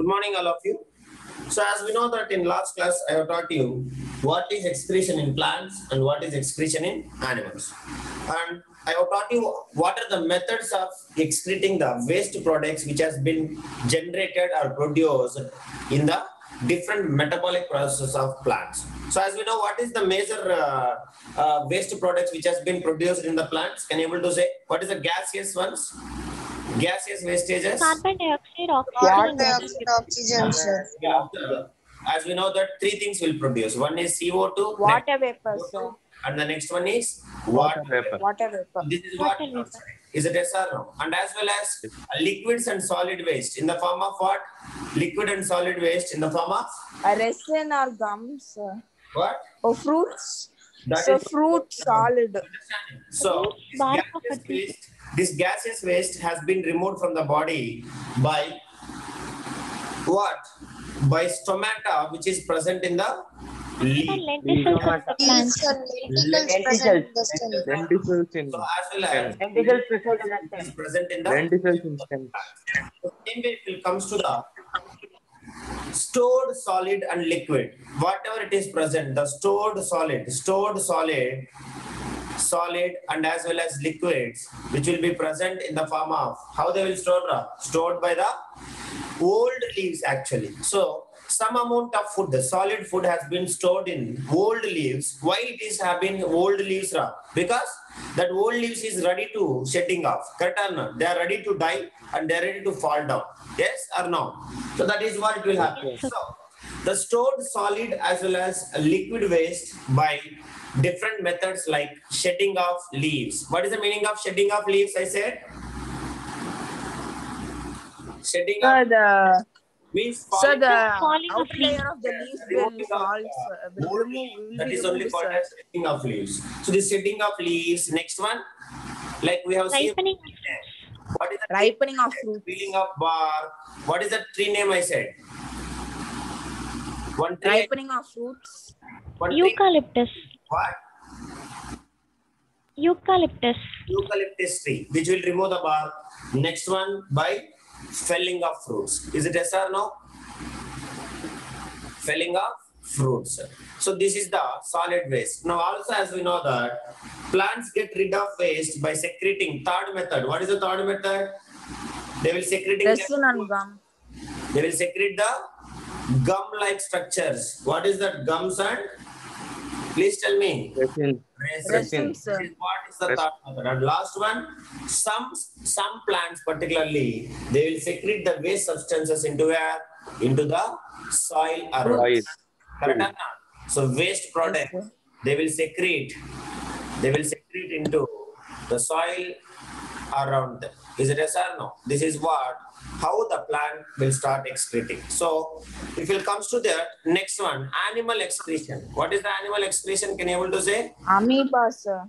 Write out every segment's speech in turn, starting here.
Good morning, all of you. So, as we know that in last class, I have taught you what is excretion in plants and what is excretion in animals. And I have taught you what are the methods of excreting the waste products which has been generated or produced in the different metabolic processes of plants. So, as we know, what is the major waste products which has been produced in the plants? Can you able to say what is the gaseous ones? Gaseous wastages? Carbon dioxide, Carbon oxygen, dioxide, oxygen, sir. Yeah. As we know that three things will produce. One is CO2, Water vapor, sir. and the next one is water vapor. Water vapor. This is what Water vapor. is it yes or no? And as well as liquids and solid waste in the form of what? Liquid and solid waste in the form of A resin or gums, sir. what? Or fruits. That So is- fruit solid. So bark of a this gaseous waste has been removed from the body by what? By stomata, which is present in the leaf. lenticels of the plants. Lenticels present in the stomach. Lenticels in So as well as lenticels is present in the lenticels in stem. same way it will comes to the stored solid and liquid. Whatever it is present, the stored solid and as well as liquids, which will be present in the form of how they will stored by the old leaves actually. So some amount of food, the solid food has been stored in old leaves. Why it is having old leaves? Because that old leaves is ready to shedding off. Correct or not? They are ready to die and they are ready to fall down. Yes or no? So that is what it will happen. So the stored solid as well as liquid waste by different methods like shedding of leaves. What is the meaning of shedding of leaves? I said shedding So of the means so falling. the Falling of outer layer of the leaf will fall. Will That be is only removed, called sir. as shedding of leaves. So the shedding of leaves. Next one, like we have seen. Ripening. What is the Ripening of fruits. peeling of bark? What is the tree name? I said. One tree. Ripening of fruits. One tree. Eucalyptus. What? Eucalyptus. Eucalyptus tree, which will remove the bark. Next one by felling of fruits. Is it yes or no? Felling of fruits. So this is the solid waste. Now also as we know that plants get rid of waste by secreting. Third method. What is the third method? They will secreting. Resin and gum. They will secrete the gum-like structures. What is that gums and? Please tell me. Resin. Resin, sir. This is what is the third method. And last one, some plants particularly, they will secrete the waste substances into where? Into the soil or Soil. roots. Correct or not? So waste product, Yes, sir. they will secrete into the soil around them. Is it yes or no? This is how the plant will start excreting. So if it comes to the next one, animal excretion. What is the animal excretion? Can you able to say? Amoeba, sir.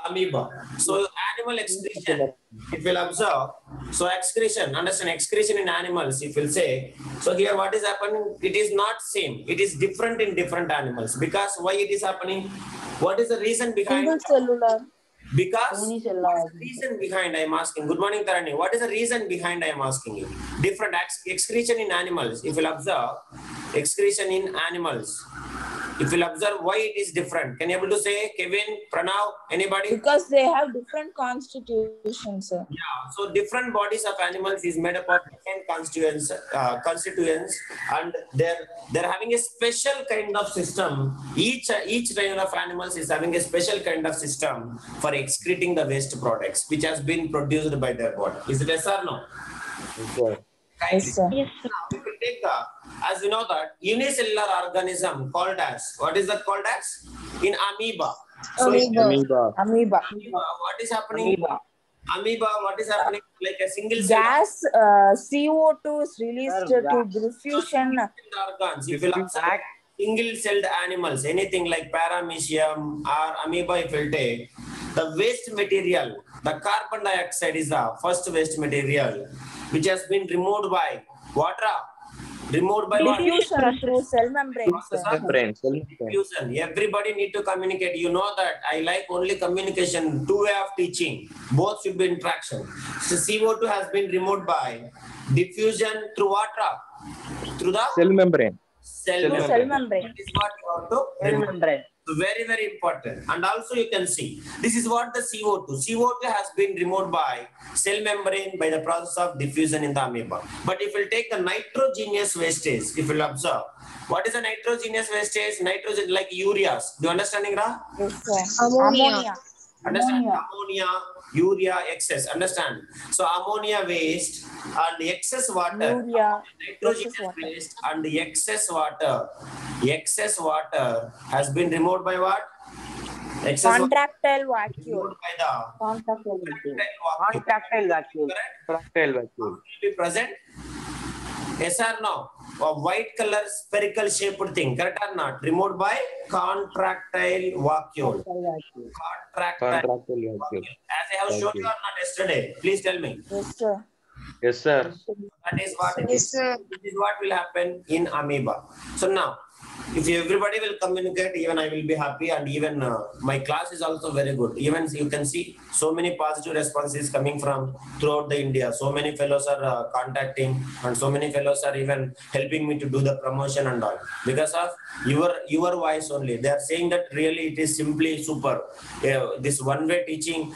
Amoeba. So animal excretion, if you'll observe, so excretion, understand excretion in animals, if you'll say, so here what is happening, it is not same, it is different in different animals. Because why it is happening? What is the reason behind? Single cellular. Because Unicellular. what is the reason behind I am asking? Good morning, Tarani. What is the reason behind I am asking you? Different excretion in animals. If you'll observe, excretion in animals. If you'll observe why it is different. Can you able to say, Kevin, Pranav, anybody? Because they have different constitutions, sir. Yeah. So different bodies of animals is made up of different constituents, and they're having a special kind of system. Each layer of animals is having a special kind of system for excreting the waste products which has been produced by their body. Is it yes or no? Yes, sir. Yes, sir. Now, we will take as we know that unicellular organism called as, what is that called as? In amoeba. So in Amoeba. Amoeba. amoeba, what is happening? Amoeba, what is happening? Like a single cell Gas, CO2 is released to diffusion. organs. If you observe single-celled animals, anything like paramecium or amoeba, if you take, the waste material, the carbon dioxide is the first waste material which has been removed by water. Removed by what? Diffusion through cell membrane, sir. Membrane. Diffusion. Everybody need to communicate. You know that I like only communication, two way of teaching. Both should be interaction. So CO2 has been removed by diffusion through what? Through the Cell membrane. cell membrane. Cell membrane. That is what you have to Cell remove. membrane. So very, very important. And also you can see, this is what the CO2. CO2 has been removed by cell membrane by the process of diffusion in the amoeba. But if you take the nitrogenous wastage, if you observe, what is the nitrogenous wastage? Nitrogen like ureas. Do you understand, Ingra? Yes, sir. Ammonia. Understand? Ammonia, urea, excess. Understand? So ammonia waste and the excess water, Urea, nitrogenous excess water. waste and the excess water has been removed by what? Excess water Contractile vacuole. removed by the Contractile vacuole. Contractile vacuole. Contractile vacuole. will be present. Yes or no? A white color spherical shaped thing, correct or not? Removed by contractile vacuole. Contractile Contractile vacuole. As I have shown you or not yesterday, please tell me. Yes, sir. Yes, sir. That is what it is. This is what will happen in amoeba. So now, if everybody will communicate, even I will be happy, and even my class is also very good. Even you can see so many positive responses coming from throughout the India. So many fellows are contacting, and so many fellows are even helping me to do the promotion and all because of your voice only. They are saying that really it is simply super. This one-way teaching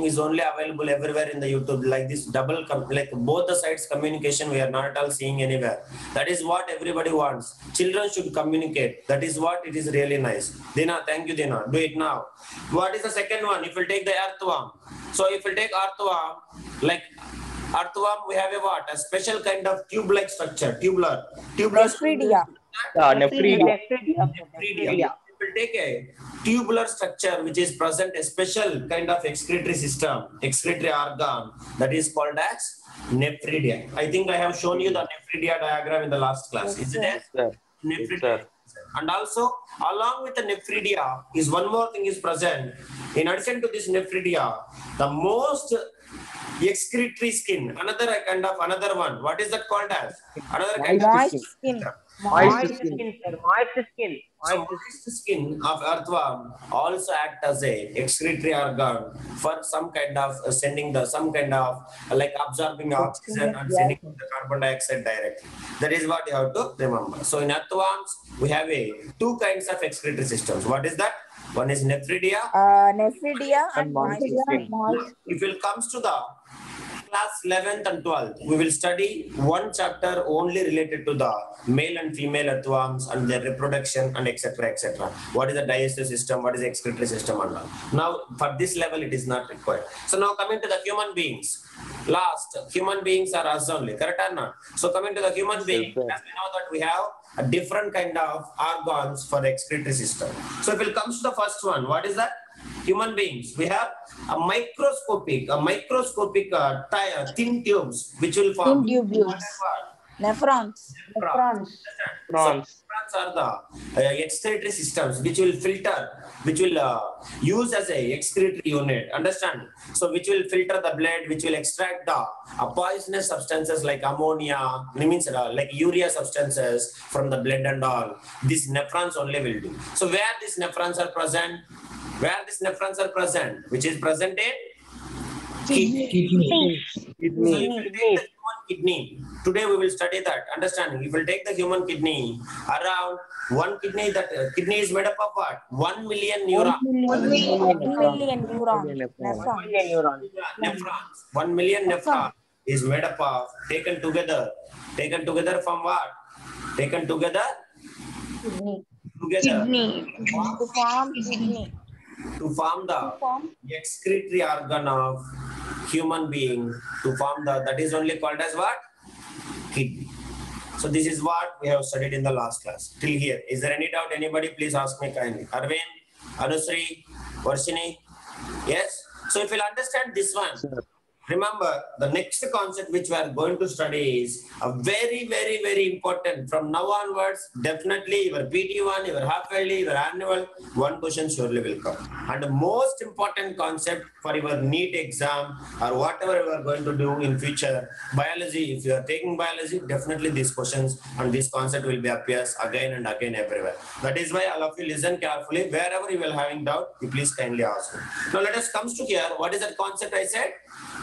is only available everywhere in the YouTube. Like this double, like both the sides communication, we are not at all seeing anywhere. That is what everybody wants. Children should communicate. That is what it is really nice. Dina, thank you, Dina. Do it now. What is the second one? If you take the earthworm. So if you take earthworm, like earthworm, we have a what? A special kind of tube-like structure. Tubular. Nephridia. Nephridia. Nephridia. If you take a tubular structure which is present a special kind of excretory system, excretory organ that is called as nephridia. I think I have shown you the nephridia diagram in the last class. Is it there? Sir. Nephridia. Sir. And also along with the nephridia is one more thing is present. In addition to this nephridia, the most excretory skin, another one. What is that called as? Another kind of Moist skin. Moist skin, sir. Moist skin. So moist skin of earthworm also act as a excretory organ for some kind of like absorbing oxygen and sending the carbon dioxide directly. That is what you have to remember. So in earthworms, we have two kinds of excretory systems. What is that? One is nephridia. Nephridia and moist moist skin. skin. If it comes to the class 11th and 12th, we will study one chapter only related to the male and female earthworms and their reproduction and etc. etc. What is the digestive system? What is the excretory system and all. Now, for this level, it is not required. So now coming to the human beings. Last, human beings are us only, correct or not? So coming to the human being, as we know that we have a different kind of organs for the excretory system. So if it comes to the first one, what is that? Human beings, we have a microscopic thin tubes which will form. Thin tubules. Nephrons. Nephrons. Prawns. Nephrons are the excretory systems which will filter, which will use as a excretory unit. Understand? So which will filter the blood, which will extract the poisonous substances like ammonia, means like urea substances from the blood and all. These nephrons only will do. So where these nephrons are present? Which is present in kidney. So if you take the human kidney, today we will study that. Understanding? If we take the human kidney, around one kidney, that kidney is made up of what? 1 million neurons. 1 million neurons. Nephrons. 1 million nephrons is made up of, taken together from what? Taken together? Kidney. To form kidney. To form the excretory organ of human being, to form that is only called as what? Kidney. So this is what we have studied in the last class. Till here. Is there any doubt? Anybody please ask me kindly. Arvind, Anusri, Varshini? Yes? So if you'll understand this one, remember the next concept which we are going to study is a very, very, very important. From now onwards, definitely your PT1, your half yearly, your annual, one question surely will come. And the most important concept for your NEET exam or whatever you are going to do in future, biology, if you are taking biology, definitely these questions and this concept will be appears again and again everywhere. That is why all of you listen carefully. Wherever you will having doubt, you please kindly ask me. Now let us come to here. What is that concept I said?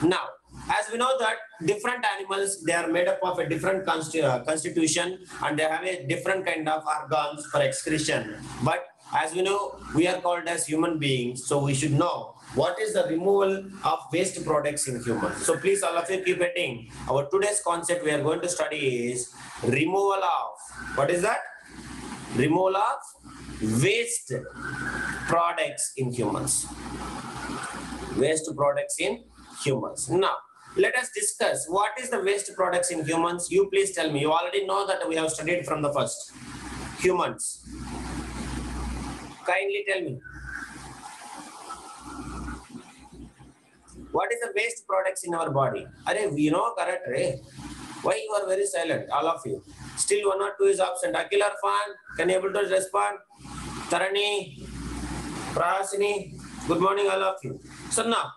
Now, as we know that different animals, they are made up of a different constitution and they have a different kind of organs for excretion. But as we know, we are called as human beings. So we should know what is the removal of waste products in humans. So please all of you keep reading. Our today's concept we are going to study is removal of, what is that? Removal of waste products in humans. Waste products in humans. Now, let us discuss what is the waste products in humans. You please tell me. You already know that we have studied from the first. Humans. Kindly tell me. What is the waste products in our body? Are you know correct, right? Why you are very silent, all of you? Still one or two is absent. Akhil Arfan, can you able to respond? Tarani, Prahasini, good morning all of you. So now,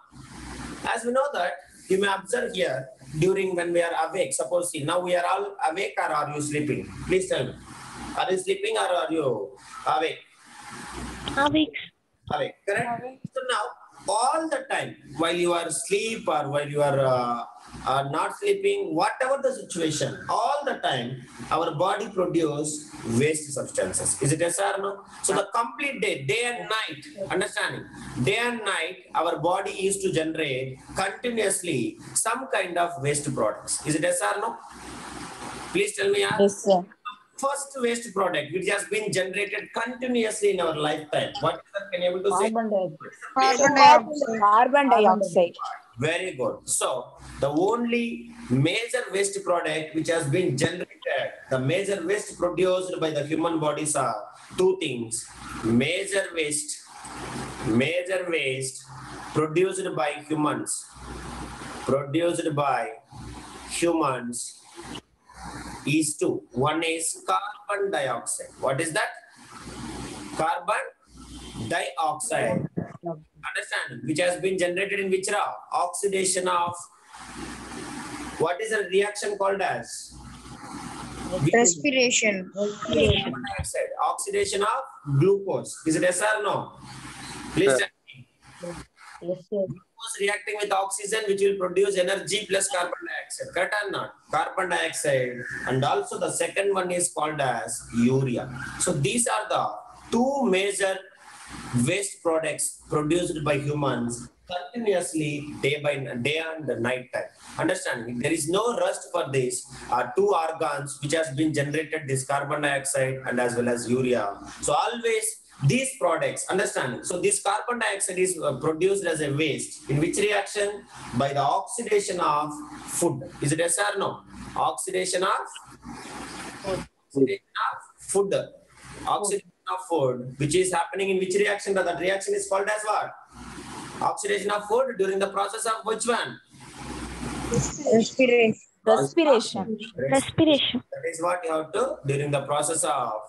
as we know that, you may observe here during when we are awake. Suppose see, now we are all awake or are you sleeping? Please tell me. Are you sleeping or are you awake? Awake. Awake, correct? So now, all the time, while you are asleep or while you are not sleeping, whatever the situation, all the time, our body produce waste substances. Is it yes or no? So the complete day and night, understanding, day and night, our body is to generate continuously some kind of waste products. Is it yes or no? Please tell me. Yes, sir. First waste product which has been generated continuously in our lifetime. What is that? Can you able to say? Carbon dioxide. Very good. So the only major waste product which has been generated, the major waste produced by the human bodies are two things. Major waste produced by humans is two. One is carbon dioxide. What is that? Carbon dioxide. Understand? Which has been generated in which row? Oxidation of, what is a reaction called as? Respiration. Carbon dioxide. Oxidation of glucose. Is it yes or no? Please tell me. Yes, sir. Glucose reacting with oxygen which will produce energy plus carbon dioxide. Correct or not? Carbon dioxide. And also the second one is called as urea. So these are the two major waste products produced by humans continuously day and night time. Understanding? There is no rest for these two organs which has been generated, this carbon dioxide and as well as urea. So always these products, understanding? So this carbon dioxide is produced as a waste. In which reaction? By the oxidation of food. Is it yes or no? Oxidation of food. Oxidation of food, which is happening in which reaction? That reaction is called as what? Oxidation of food during the process of which one? Respiration. That is what you have to during the process of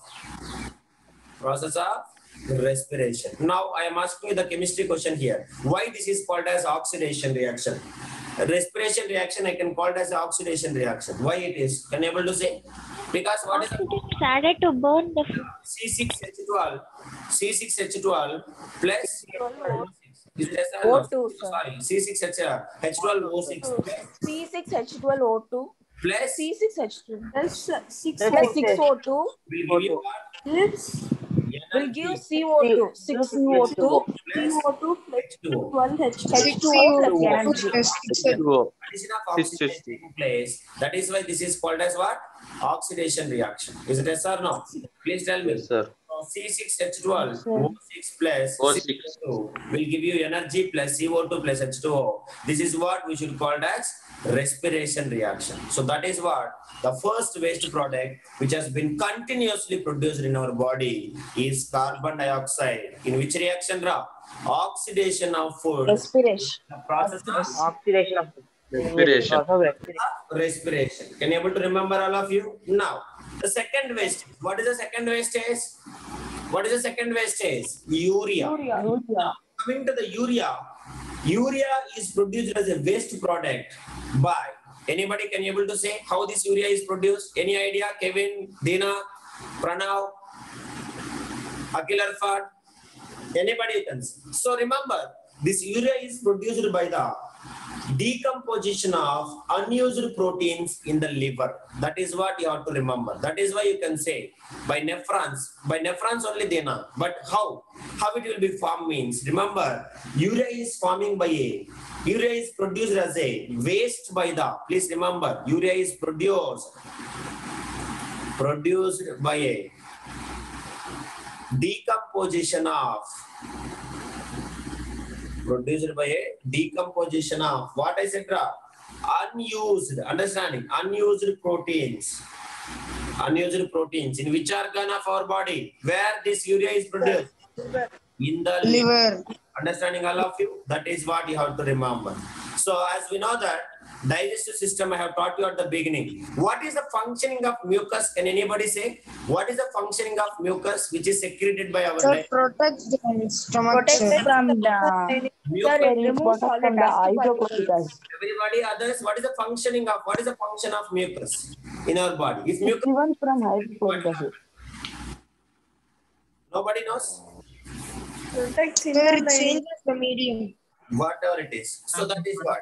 respiration. Now I am asking you the chemistry question here. Why this is called as oxidation reaction? Respiration reaction I can call it as oxidation reaction. Why it is? Can you able to say? Because what is It's added to burn the C6H12 plus is it O2, sir. sorry, C6H12O6 C6H12O2 plus C6H2 Plus plus 6O2 will give you what? will give CO2. 6CO2 H2O. H2O plus energy. Addition of oxygen taking place. That is why this is called as what? Oxidation reaction. Is it yes or no? Please tell me. Yes, sir. C6H12 O6 plus O6. CO2 will give you energy plus CO2 plus H2O. This is what we should call as respiration reaction. So that is what the first waste product which has been continuously produced in our body is carbon dioxide. In which reaction, Ra? Oxidation of food. Respiration. The process of Oxidation of Respiration. Because of respiration. respiration. Can you able to remember all of you? Now, the second waste. What is the second wastage? What is the second wastage? Urea. Now, coming to the urea, urea is produced as a waste product by anybody. Can you able to say how this urea is produced? Any idea? Kevin, Dina, Pranav, Akhil Arfat? Anybody can say. So remember, this urea is produced by the decomposition of unused proteins in the liver. That is what you have to remember. That is why you can say by nephrons only Dena. But how it will be formed means, remember, urea is forming by urea is produced as a waste by the, please remember, urea is produced by a decomposition of what I said, unused, understanding, unused proteins in which organ of our body where this urea is produced? In the liver. Understanding all of you? That is what you have to remember. So as we know that digestive system, I have taught you at the beginning. What is the functioning of mucus? Can anybody say? What is the functioning of mucus which is secreted by our digestive? Protect the stomach from the hydrocortisone. Everybody others, what is the function of mucus in our body? If mucus Even from hydrocortisone. nobody knows? It changes the medium. Whatever it is. So that is what.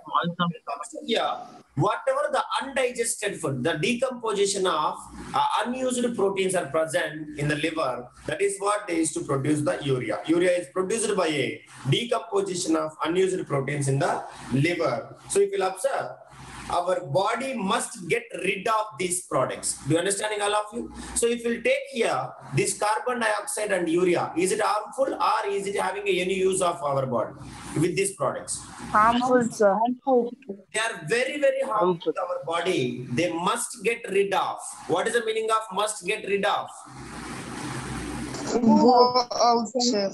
Yeah. Whatever the undigested food, the decomposition of unused proteins are present in the liver, that is what they used to produce the urea. Urea is produced by a decomposition of unused proteins in the liver. So if you observe, our body must get rid of these products. Do you understanding all of you? So if you take here this carbon dioxide and urea, is it harmful or is it having any use of our body with these products? Harmful, sir. They are very, very harmful to our body. They must get rid of. What is the meaning of must get rid of? Go out, sir.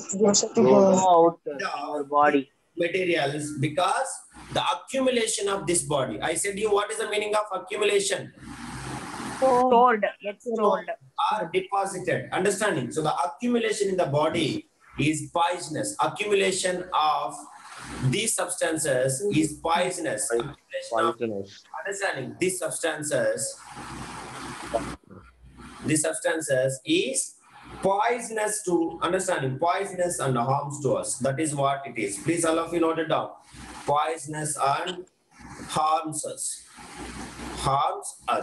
Go out our body. Materials, because the accumulation of this body. I said you, what is the meaning of accumulation? Stored. It's stored. Are deposited. Understanding? So the accumulation in the body is poisonous. Accumulation of these substances is poisonous. Understanding? These substances is poisonous to understanding, poisonous and harms to us. That is what it is. Please all of you note it down. Poisonous and harms us.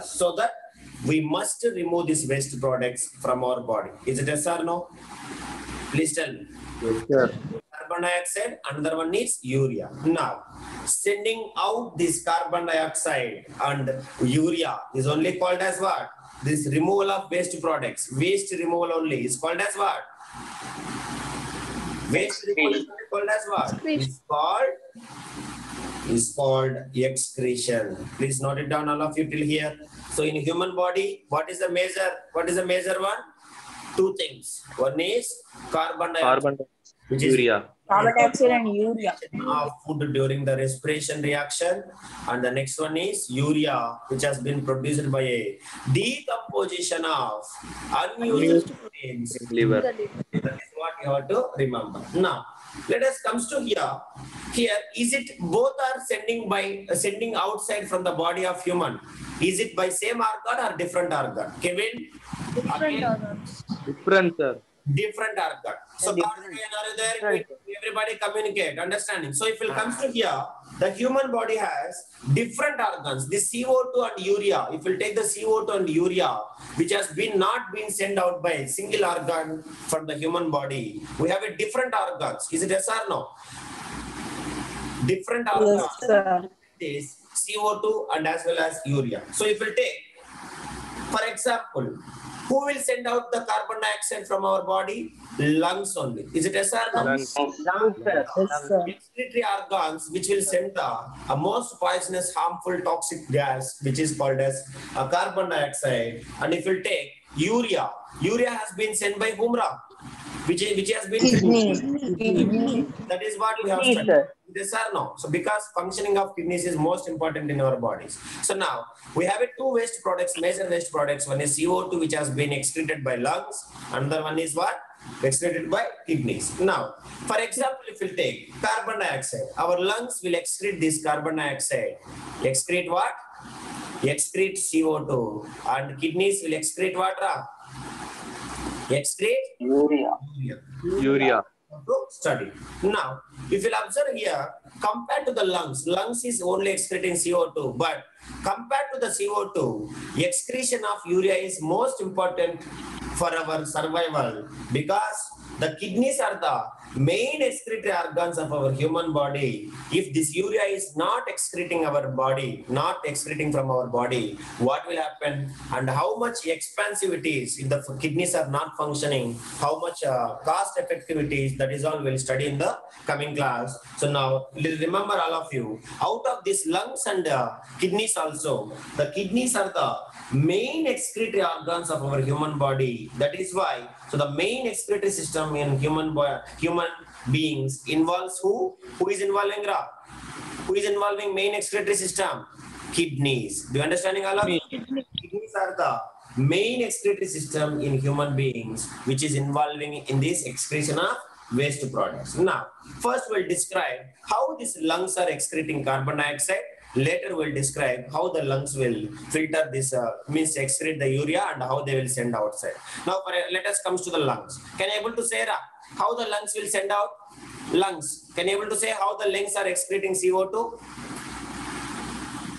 So that we must remove these waste products from our body. Is it yes or no? Please tell me. Yes, sir. Carbon dioxide, another one is urea. Now, sending out this carbon dioxide and urea is only called as what? This removal of waste products. Waste removal only is called as what? Waste removal is called as what? Is called excretion. Please note it down, all of you till here. So in human body, what is the major one? Two things. One is carbon dioxide, which is urea. Carbon dioxide and urea. Of food during the respiration reaction, and the next one is urea, which has been produced by a decomposition of unused proteins in liver. That is what you have to remember. Now, let us comes to here. Here, is it both are sending outside from the body of human? Is it by same organ or different organ? Kevin? Different organs. Different, sir. Different organ. So there, everybody communicate, understanding. So if it comes to here, the human body has different organs. This CO2 and urea, if you take the CO2 and urea, which has not been sent out by a single organ from the human body, we have a different organs. Is it yes or no? Different organs. Yes, sir. This CO2 and as well as urea. So if you take, for example, Who will send out the carbon dioxide from our body? Lungs only. Is it yes or no? Lungs. Lungs, sir. Yes, sir. Excretory organs which will send the most poisonous, harmful, toxic gas, which is called as carbon dioxide. And if you take urea, urea has been sent by whomra, which has been Kidney. that is what we have Kidney, studied. sir. Yes or no? So because functioning of kidneys is most important in our bodies. So now we have two waste products, major waste products. One is CO2, which has been excreted by lungs. Another one is what? Excreted by kidneys. Now, for example, if we take carbon dioxide, our lungs will excrete this carbon dioxide. Excrete what? Excrete CO2. And kidneys will excrete what? Excrete Urea. Urea. to study. Now, if you'll observe here, compared to the lungs is only excreting CO2, but compared to the CO2, excretion of urea is most important for our survival because the kidneys are the main excretory organs of our human body. If this urea is not excreting our body, not excreting from our body, what will happen and how much expensive it is if the kidneys are not functioning, how much cost effective it is, that is all we'll study in the coming class. So now remember all of you, out of these lungs and kidneys also, the kidneys are the main excretory organs of our human body. That is why, so the main excretory system in human beings involves who? Who is involving Ra? Who is involving main excretory system? Kidneys. Do you understanding all of you? Kidneys are the main excretory system in human beings, which is involving in this excretion of waste products. Now, first we'll describe how these lungs are excreting carbon dioxide. Later we'll describe how the lungs will filter this, means excrete the urea and how they will send outside. Now let us come to the lungs. Can you able to say how the lungs will send out? Lungs. Can you able to say how the lungs are excreting CO2?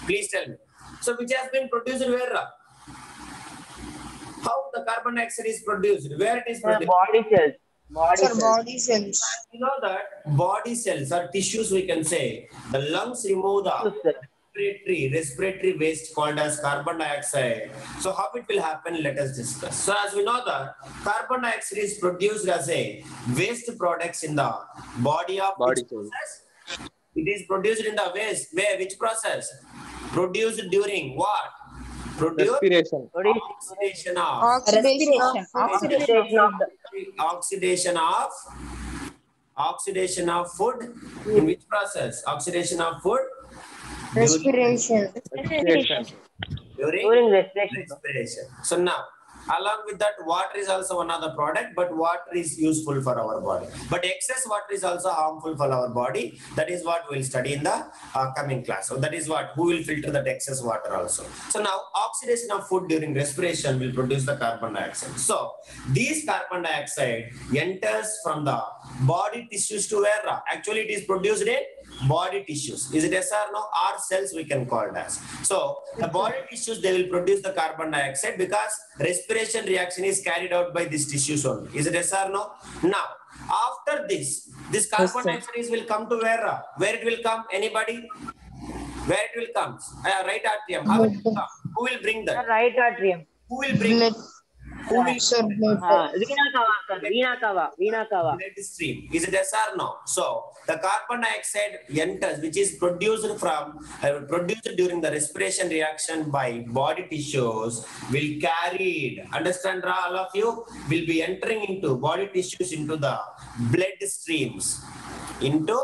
Please tell me. So which has been produced where? How the carbon dioxide is produced? Where it is Sir, produced? body cells. Body Sir, cells. body cells. You know that body cells or tissues, we can say the lungs remove the Sir. respiratory waste called as carbon dioxide. So how it will happen, let us discuss. So as we know that carbon dioxide is produced as a waste products in the body of Body which cells. process? It is produced in the waste. Where? Which process? Produced during what? Produced Respiration. oxidation of oxidation of food. In which process? Oxidation of food Respiration. During respiration. respiration. So now, along with that, water is also another product, but water is useful for our body. But excess water is also harmful for our body. That is what we'll study in the coming class. So that is what, who will filter that excess water also. So now, oxidation of food during respiration will produce the carbon dioxide. So this carbon dioxide enters from the body tissues to where? Actually, it is produced in body tissues. Is it yes or no? Or cells we can call it as. So the body tissues, they will produce the carbon dioxide because respiration reaction is carried out by these tissues only. Is it yes or no? Now, after this carbon dioxide will come to where? Where it will come? Anybody? Where it will come? Right atrium. How it will come? Who will bring Sir, that? right atrium. Who will bring? Blood. Who will Sir, blood. Vena Kava. blood stream? Is it yes or no? So the carbon dioxide enters, which is produced during the respiration reaction by body tissues, will carried. Understand, all of you? Will be entering into body tissues into the blood streams. Into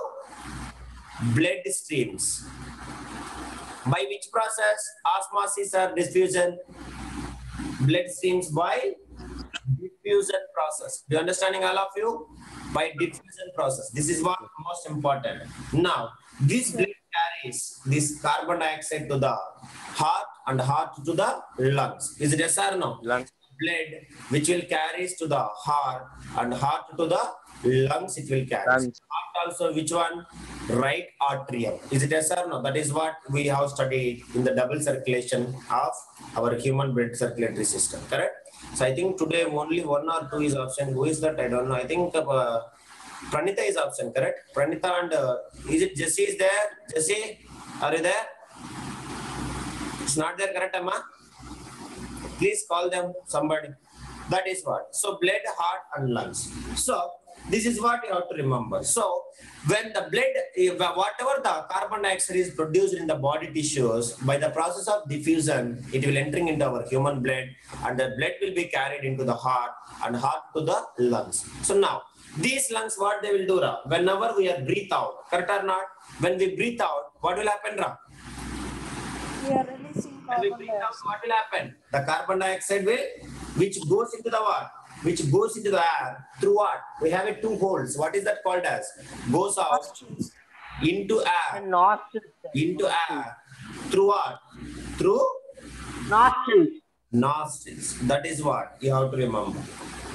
blood streams. By which process? Osmosis or diffusion? Blood streams by diffusion process. Do you understanding, all of you? By diffusion process. This is what most important. Now, this blood carries this carbon dioxide to the heart and heart to the lungs. Is it yes or no? Lungs. Blood which will carries to the heart and heart to the lungs, it will carry. Lungs. Heart also which one? Right atrium. Is it yes or no? That is what we have studied in the double circulation of our human blood circulatory system. Correct? So I think today only 1 or 2 is absent. Who is that? I don't know. I think Pranita is absent. Correct? Pranita and is it Jesse is there? Jesse, are you there? It's not there. Correct, Amma? Please call them. Somebody. That is what. So blood, heart, and lungs. So this is what you have to remember. So when the blood, whatever the carbon dioxide is produced in the body tissues, by the process of diffusion, it will entering into our human blood, and the blood will be carried into the heart, and heart to the lungs. So now these lungs, what they will do, Ra? Whenever we are breathe out, correct or not? When we breathe out, what will happen, Ra? We are releasing When we carbon breathe out, dioxide. what will happen? The carbon dioxide will, which goes into the what? Which goes into the air through what? We have it two holes. What is that called as? Goes out Nostrils. into air, Nostrils. into air. Through what? Through Nostrils. nostrils. That is what you have to remember.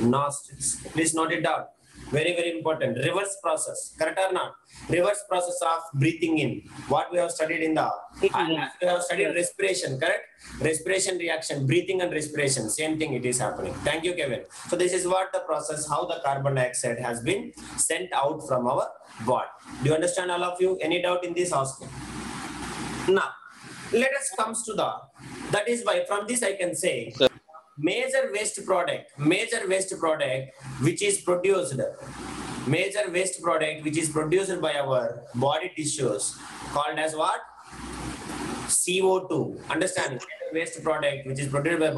Nostrils. Please note it down. Very, very important. Reverse process. Correct or not? Reverse process of breathing in. What we have studied in the, Breathing in. as we have studied respiration, correct? Respiration reaction, breathing and respiration. Same thing it is happening. Thank you, Kevin. So this is what the process, how the carbon dioxide has been sent out from our body. Do you understand, all of you? Any doubt in this? Ask me. Now, let us comes to the, that is why from this I can say, Sir. major waste product which is produced, major waste product which is produced by our body tissues called as what? CO2. Understand? Major waste product which is produced by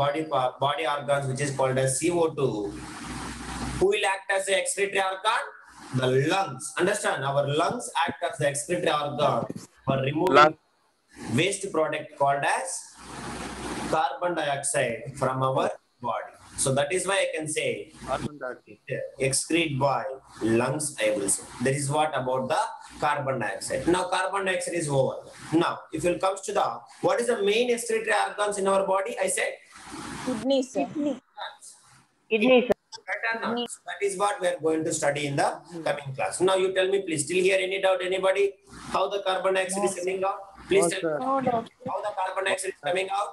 body organs which is called as CO2. Who will act as the excretory organ? The lungs. Understand? Our lungs act as the excretory organ for removing Lung. waste product called as carbon dioxide from our body. So that is why I can say Carbon dioxide. excrete by lungs, I will say. That is what about the carbon dioxide. Now carbon dioxide is over. Now if it comes to the, what is the main excretory organs in our body? I said Kidney, sir. Kidneys. right or not? So that is what we are going to study in the coming class. Now you tell me please, still here any doubt anybody? How the carbon dioxide is coming out? Please No, tell sir. me No doubt. how the carbon dioxide is coming out.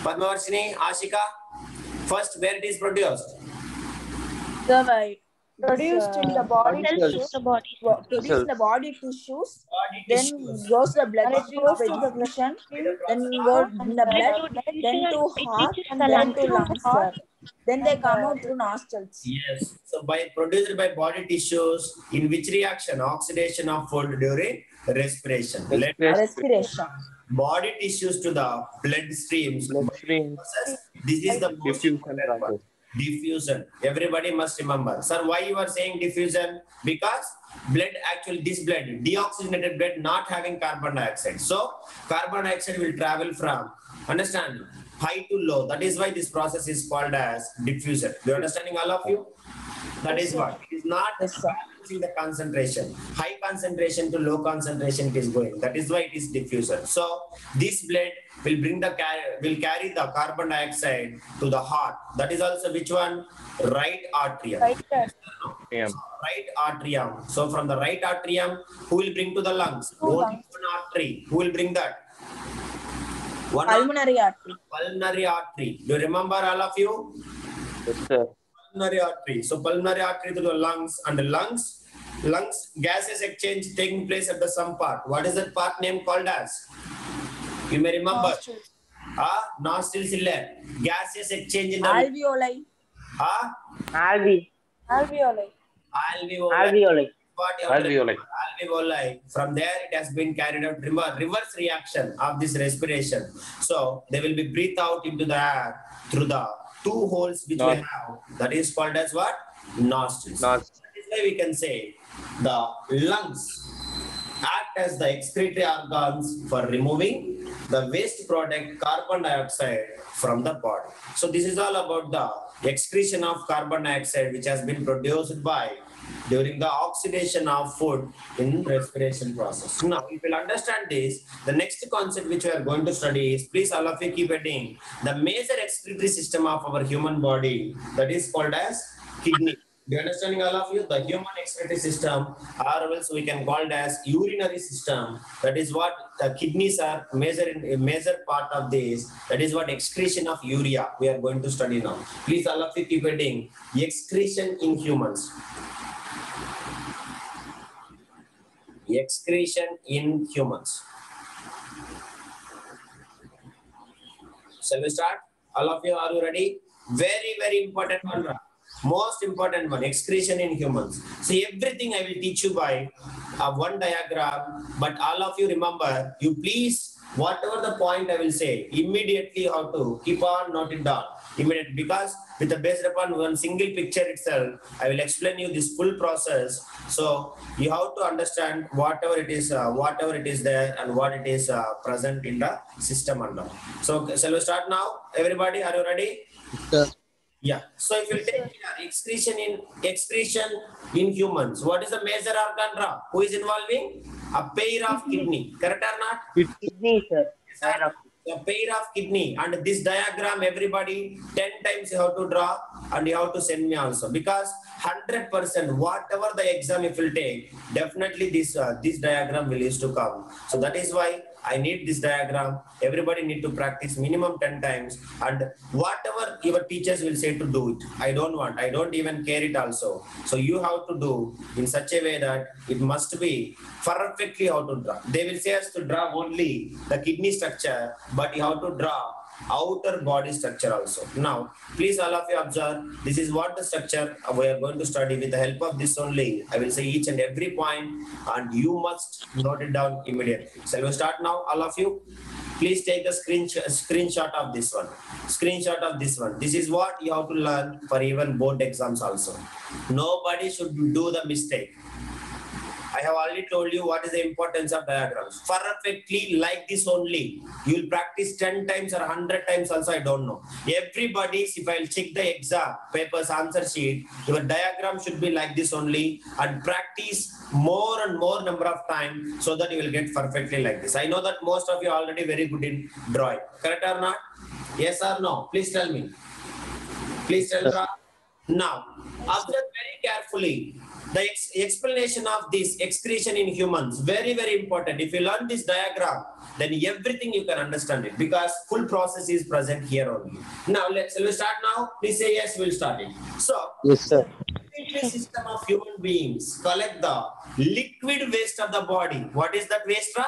Padmavarshini, Ashika, first where it is produced? The produced in the body Cells tissues. of the body. Produced in the body tissues. Body Then tissues. goes the bloodstream of excretion. Then go in the blood. Then to heart. And then to lungs, sir. Then they come out through nostrils. Yes. So by produced by body tissues, in which reaction? Oxidation of food during respiration. Let Respiration. body tissues to the blood streams. Bloodstream. This is the most Diffusion important one. process. Diffusion. Everybody must remember. Sir, why you are saying diffusion? Because blood, actually this blood, deoxygenated blood not having carbon dioxide. So carbon dioxide will travel from, understand, high to low. That is why this process is called as diffusion. Do you understanding, all of you? That is what. It is not Yes, sir. balancing the concentration. High concentration to low concentration it is going. That is why it is diffusion. So this blood will bring the will carry the carbon dioxide to the heart. That is also which one? Right atrium. Yeah. Right atrium. So from the right atrium, who will bring to the lungs? Only one artery. Who will bring that? One Pulmonary artery. pulmonary artery. Do you remember, all of you? Yes, sir. Pulmonary artery. So pulmonary artery to the lungs, and the lungs gases exchange taking place at the some part. What is that part name called as? You may remember. Nostrils illa. Gases exchange in the Alveoli. Alveoli. Alveoli. Alveoli. What you have to Alveoli. alveoli. From there, it has been carried out reverse reaction of this respiration. So they will be breathed out into the air through the two holes which we have. That is called as what? Nostrils. Nostrils. That is why we can say the lungs act as the excretory organs for removing the waste product carbon dioxide from the body. So this is all about the excretion of carbon dioxide which has been produced by during the oxidation of food in respiration process. Now, if you understand this, the next concept which we are going to study is, please all of you keep heading, the major excretory system of our human body, that is called as kidney. Do you understanding, all of you? The human excretory system, or else we can call it as urinary system. That is what the kidneys are a major part of this. That is what excretion of urea we are going to study now. Please all of you keep heading, excretion in humans. Excretion in humans. Shall we start? All of you, are you ready? Very, very important one. Most important one, excretion in humans. See, everything I will teach you by one diagram, but all of you remember, you please, whatever the point I will say, immediately how to keep on noting down. Immediately, because with the based upon one single picture itself, I will explain you this full process. So you have to understand whatever it is there and what it is present in the system and all. So shall we start now? Everybody, are you ready? Yes. Yeah. So if you take excretion in humans, what is the major organ who is involving? A pair of kidney. Correct or not? Kidney, sir. A pair of kidney, and this diagram everybody 10 times you have to draw and you have to send me also, because 100% whatever the exam if will take, definitely this diagram will used to come. So that is why I need this diagram. Everybody need to practice minimum 10 times, and whatever your teachers will say to do it, I don't even care it also. So you have to do in such a way that it must be perfectly how to draw. They will say us to draw only the kidney structure, but you have to draw outer body structure also. Now, please all of you observe, this is what the structure we are going to study. With the help of this only, I will say each and every point, and you must note it down immediately. Shall we start now, all of you? Please take the screenshot of this one. Screenshot of this one. This is what you have to learn for even board exams also. Nobody should do the mistake. I have already told you what is the importance of diagrams. Perfectly like this only. You will practice 10 times or 100 times also, I don't know. Everybody, if I will check the exam papers answer sheet, your diagram should be like this only, and practice more and more number of times so that you will get perfectly like this. I know that most of you are already very good in drawing. Correct or not? Yes or no? Please tell me. Please tell me. Now, observe very carefully. The explanation of this excretion in humans, very, very important. If you learn this diagram, then everything you can understand it, because full process is present here only. Now, shall we start now? Please say yes, we'll start it. So, Yes, sir. the system of human beings collect the liquid waste of the body. What is that waste?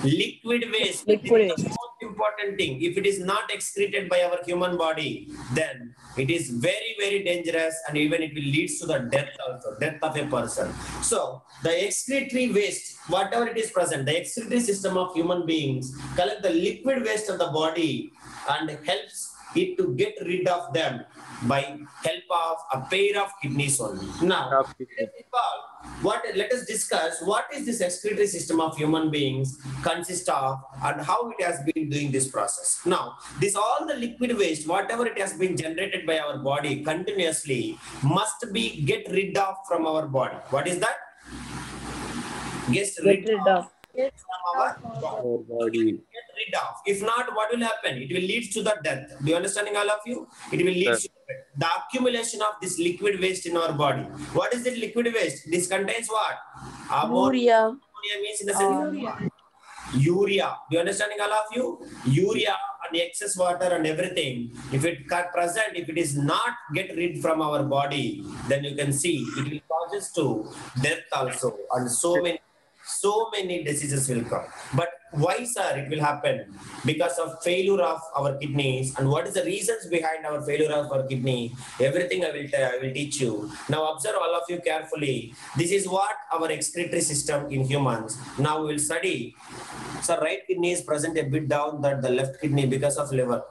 Liquid waste. Liquid This is the most important thing. If it is not excreted by our human body, then it is very, very dangerous, and even it will lead to the death also, death of a person. So the excretory waste, whatever it is present, the excretory system of human beings collect the liquid waste of the body and helps it to get rid of them by help of a pair of kidneys only. Now, let us discuss what is this excretory system of human beings consist of and how it has been doing this process. Now, this all the liquid waste, whatever it has been generated by our body continuously, must be get rid of from our body. What is that? Get rid of from our body. Get rid of. If not, what will happen? It will lead to the death. Do you understanding, all of you? It will lead to the accumulation of this liquid waste in our body. What is this liquid waste? This contains what? Urea. Ammonia means in the sense urea. Do you understanding, all of you? Urea and excess water and everything. If it present, if it is not get rid from our body, then you can see it will causes to death also, and so many diseases will come. But why, sir, it will happen? Because of failure of our kidneys. And what is the reasons behind our failure of our kidney? Everything I will teach you. Now observe all of you carefully. This is what our excretory system in humans. Now we will study. So right kidney is present a bit down than the left kidney because of liver.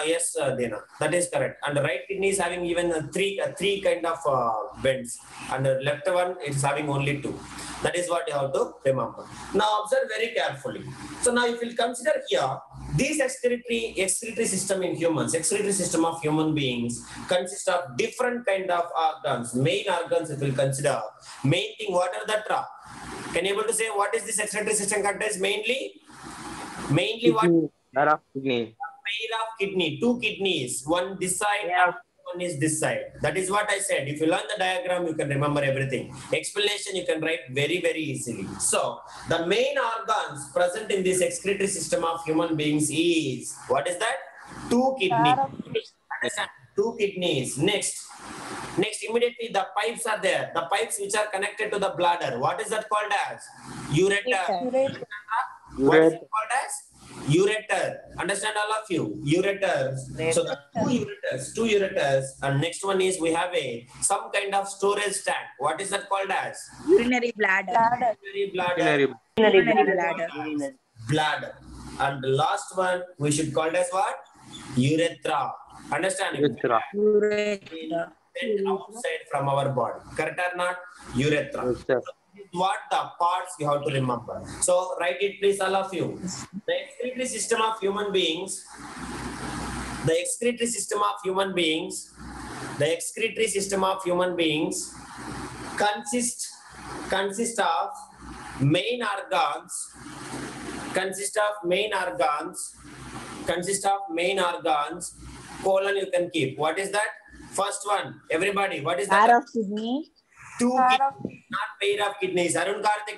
Yes, Dena, that is correct. And the right kidney is having even three kind of bends, and the left one is having only two. That is what you have to remember. Now observe very carefully. So now if you consider here, this excretory system in humans, excretory system of human beings consists of different kind of organs. Main organs if you consider, main thing, what are the Can you able to say what is this excretory system contains mainly? Mainly what? Pair of kidney. Pair of kidney, two kidneys, one this side and one is this side. That is what I said. If you learn the diagram, you can remember everything. Explanation you can write very, very easily. So the main organs present in this excretory system of human beings is, what is that? Two kidneys. Understand? Two kidneys. Next, immediately the pipes are there. The pipes which are connected to the bladder. What is that called as? Ureter. What is it called as? Ureter. Understand all of you? Ureters. So the two ureters. And next one is we have some kind of storage tank. What is that called as? Urinary bladder. Urinary bladder. Urinary bladder. Bladder. And the last one we should call it as what? Urethra. Understand? Urethra. Urethra. Sent outside from our body. Correct or not? Urethra. Yes, sir. What the parts you have to remember. So write it please, all of you. The excretory system of human beings. The excretory system of human beings. The excretory system of human beings consist of main organs. Consist of main organs. Colon you can keep. What is that? First one. Everybody. What is that? Pair of kidney. Two kidneys, not pair of kidneys. Arun Karthik.